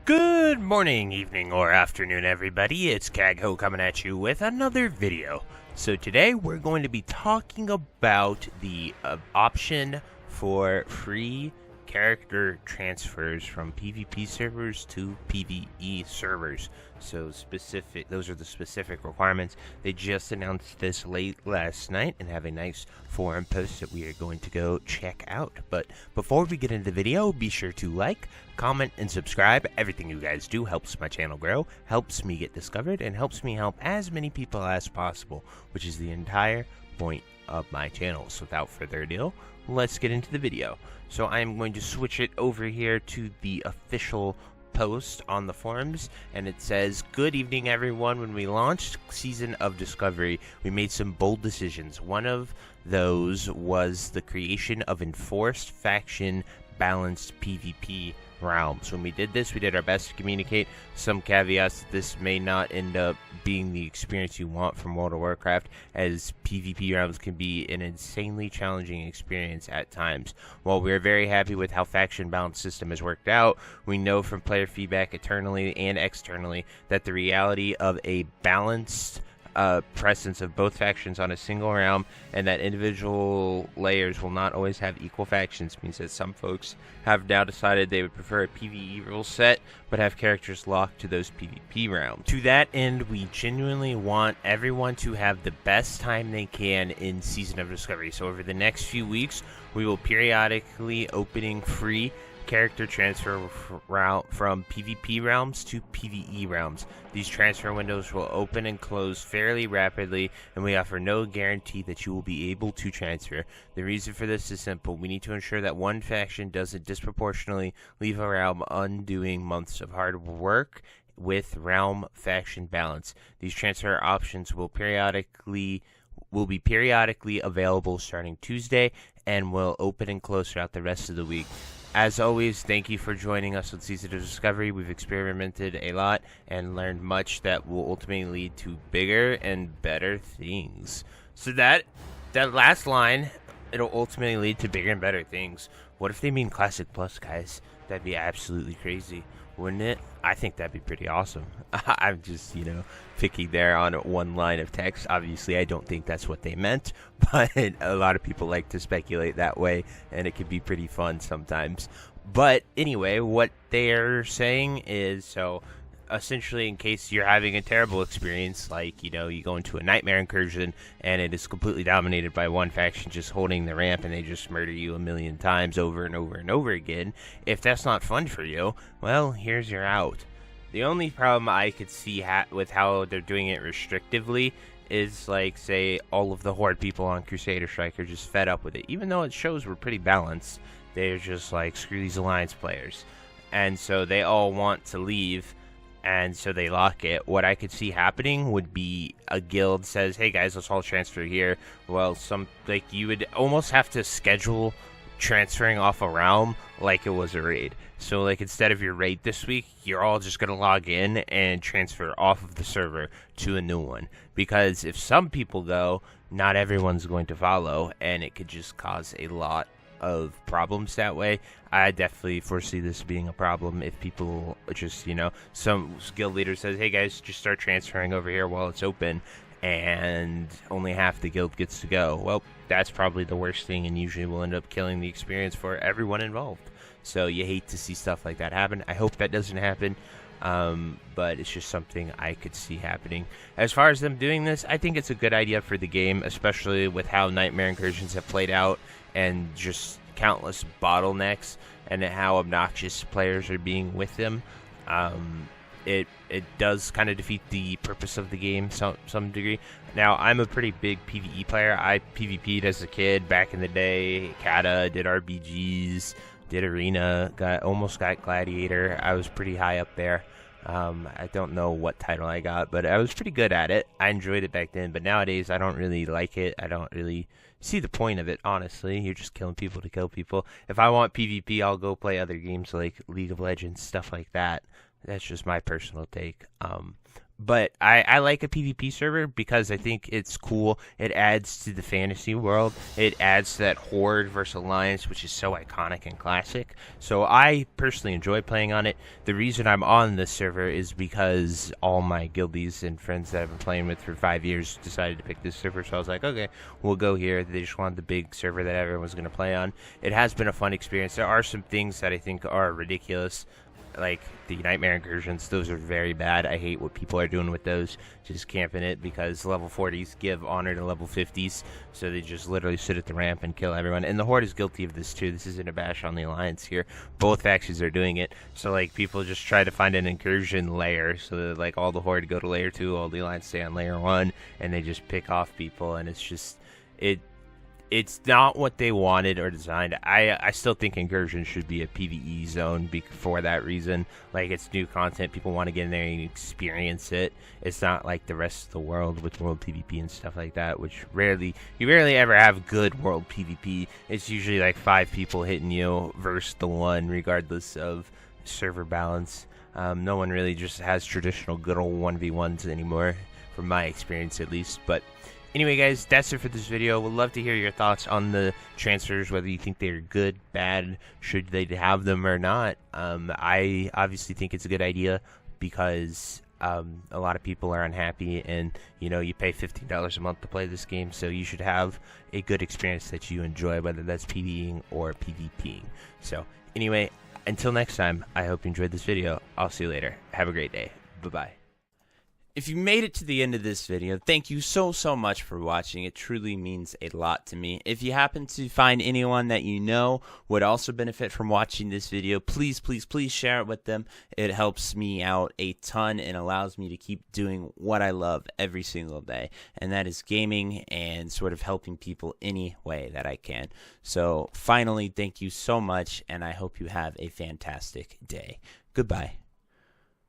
Good morning, evening, or afternoon, everybody. It's Kaghoe coming at you with another video. So today we're going to be talking about the option for free character transfers from PvP servers to PvE servers. So those are the specific requirements. They just announced this late last night and have a nice forum post that we are going to go check out. But before we get into the video, be sure to like, comment, and subscribe. Everything you guys do helps my channel grow, helps me get discovered, and helps me help as many people as possible, which is the entire point of my channel. So without further ado, let's get into the video. So I'm going to switch it over here to the official post on the forums, and it says, "Good evening, everyone. When we launched Season of Discovery, we made some bold decisions. One of those was the creation of enforced faction balanced PvP realms. When we did this, we did our best to communicate some caveats that this may not end up being the experience you want from World of Warcraft, as PvP realms can be an insanely challenging experience at times. While we are very happy with how faction balance system has worked out, we know from player feedback internally and externally that the reality of a balanced presence of both factions on a single realm, and that individual layers will not always have equal factions, means that some folks have now decided they would prefer a PvE rule set but have characters locked to those PvP realms. To that end, we genuinely want everyone to have the best time they can in Season of Discovery. So over the next few weeks, we will periodically opening free character transfer from PvP realms to PvE realms. These transfer windows will open and close fairly rapidly, and we offer no guarantee that you will be able to transfer. The reason for this is simple. We need to ensure that one faction doesn't disproportionately leave a realm, undoing months of hard work with realm faction balance. These transfer options will be periodically available starting Tuesday and will open and close throughout the rest of the week. As always, thank you for joining us on Season of Discovery. We've experimented a lot and learned much that will ultimately lead to bigger and better things." So that last line, it'll ultimately lead to bigger and better things. What if they mean Classic Plus, guys? That'd be absolutely crazy, wouldn't it? I think that'd be pretty awesome. I'm just, picking there on one line of text. Obviously, I don't think that's what they meant, but a lot of people like to speculate that way, and it can be pretty fun sometimes. But anyway, what they're saying is, so essentially, in case you're having a terrible experience, like, you go into a nightmare incursion and it is completely dominated by one faction just holding the ramp and they just murder you a million times over and over and over again, if that's not fun for you, well, here's your out. The only problem I could see with how they're doing it restrictively is, like, say, all of the Horde people on Crusader Strike are just fed up with it. Even though it shows we're pretty balanced, they're just like, screw these Alliance players. And so they all want to leave, and so they lock it. What I could see happening would be a guild says, "Hey guys, let's all transfer here." Well, you would almost have to schedule transferring off a realm like it was a raid. So, like, instead of your raid this week, you're all just going to log in and transfer off of the server to a new one. Because if some people go, not everyone's going to follow, and it could just cause a lot of problems that way. I definitely foresee this being a problem if people just, some guild leader says, "Hey guys, just start transferring over here while it's open," and only half the guild gets to go. Well, that's probably the worst thing, and usually will end up killing the experience for everyone involved. So you hate to see stuff like that happen. I hope that doesn't happen, but it's just something I could see happening. As far as them doing this, I think it's a good idea for the game, especially with how Nightmare Incursions have played out and just countless bottlenecks and how obnoxious players are being with them. It does kind of defeat the purpose of the game some degree. Now, I'm a pretty big PvE player. I PvP'd as a kid back in the day. Kata, did RBGs, did Arena, almost got Gladiator. I was pretty high up there. I don't know what title I got, but I was pretty good at it. I enjoyed it back then, but nowadays I don't really like it. I don't really see the point of it, honestly. You're just killing people to kill people. If I want PvP, I'll go play other games like League of Legends, stuff like that. That's just my personal take. But I like a PvP server because I think it's cool. It adds to the fantasy world. It adds to that Horde versus Alliance, which is so iconic and classic. So I personally enjoy playing on it. The reason I'm on this server is because all my guildies and friends that I've been playing with for 5 years decided to pick this server. So I was like, okay, we'll go here. They just wanted the big server that everyone was going to play on. It has been a fun experience. There are some things that I think are ridiculous, like the nightmare incursions. Those are very bad. I hate what people are doing with those, just camping it, because level 40s give honor to level 50s, so they just literally sit at the ramp and kill everyone. And the Horde is guilty of this too. This isn't a bash on the Alliance here. Both factions are doing it. So like, people just try to find an incursion layer, so that like all the Horde go to layer 2, all the Alliance stay on layer 1, and they just pick off people, and it's just it's not what they wanted or designed. I still think incursion should be a PvE zone for that reason. Like, it's new content. People want to get in there and experience it. It's not like the rest of the world with world PvP and stuff like that, which you rarely ever have good world PvP. It's usually like 5 people hitting you versus the 1, regardless of server balance. No one really just has traditional good old 1v1s anymore, from my experience at least. But anyway, guys, that's it for this video. We'd love to hear your thoughts on the transfers, whether you think they're good, bad, should they have them or not. I obviously think it's a good idea because a lot of people are unhappy, and you pay $15 a month to play this game, so you should have a good experience that you enjoy, whether that's PvEing or PvPing. So anyway, until next time, I hope you enjoyed this video. I'll see you later. Have a great day. Bye-bye. If you made it to the end of this video, thank you so much for watching. It truly means a lot to me. If you happen to find anyone that you know would also benefit from watching this video, please share it with them. It helps me out a ton and allows me to keep doing what I love every single day, and that is gaming and sort of helping people any way that I can. So finally, thank you so much, and I hope you have a fantastic day. Goodbye.